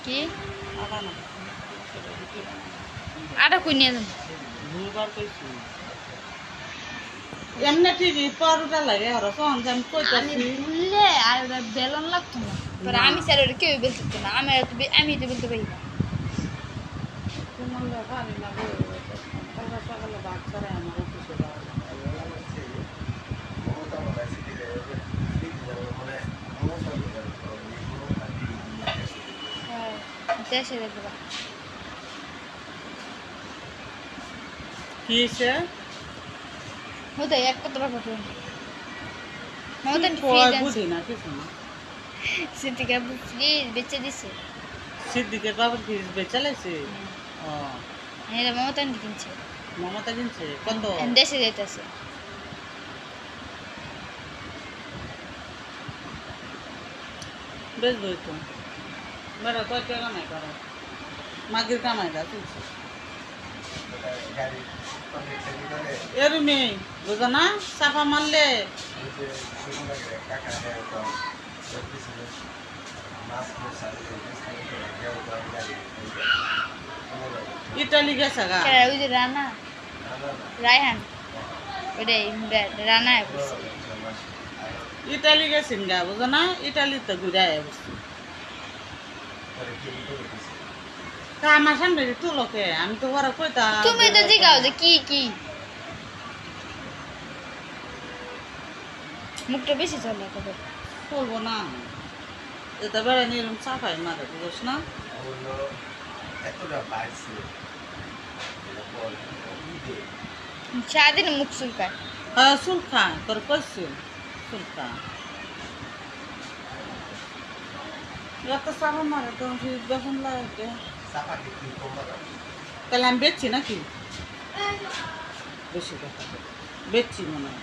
কি আটা না আটা কই নিয়ে যান ভুলবার কইছি এমনি ঠিকই পরোটা লাগে আর সহন যে আমি আমি কইতাছি ভুললে আর ওটা বেলন লাগতো না পরে আমি স্যার ওটা কেউ বেলতে না আমি তো বলতে পারি না তোমার পারি না গো কালকে সকালে ভাত ছাড়াই আমার অফিসে যাওয়া হ্যাঁ দেশে দেখতে পাই কি হয়েছে হতে এক কত টাকা পাবো মমতা কয় ফ্রিজ বুঝি না কিছু না সিদ্দিকা ফ্রিজ বেচে দিছে সিদ্দিকের বাবার ফ্রিজ বেচা লাইছে ও এটা মমতা কিনছে মমতা কিনছে কত দেশে যেতেছে বেশ বই তো মেরা কয় টাকা নাই করো মাগির কামাই দা তুলছে এরুমি বুঝো না চাপা মারলে ইটালি গেছে গা ওই যে রানা রায়হান ওইটাই রানা বলছে ইটালি গেছেন গা বুঝো না ইটালিতে ঘুরে বসছি তা আমার সামনে তুলোকে আমি তো ওরা কইতা তুমি তো জিগাও যে কি কি মুখটা বেশি চলে কবে বলবো না এটা বেড়া নিলাম চাপাই মারে বুঝোস না সারাদিন মুখ চুলকায় হ্যাঁ সুলখা তোর কইছিল সুলখা এত চাপা মারে তো বেতন লাগে তাহলে আমি বেচছি নাকি বেশি কথা বেচছি মনে হয়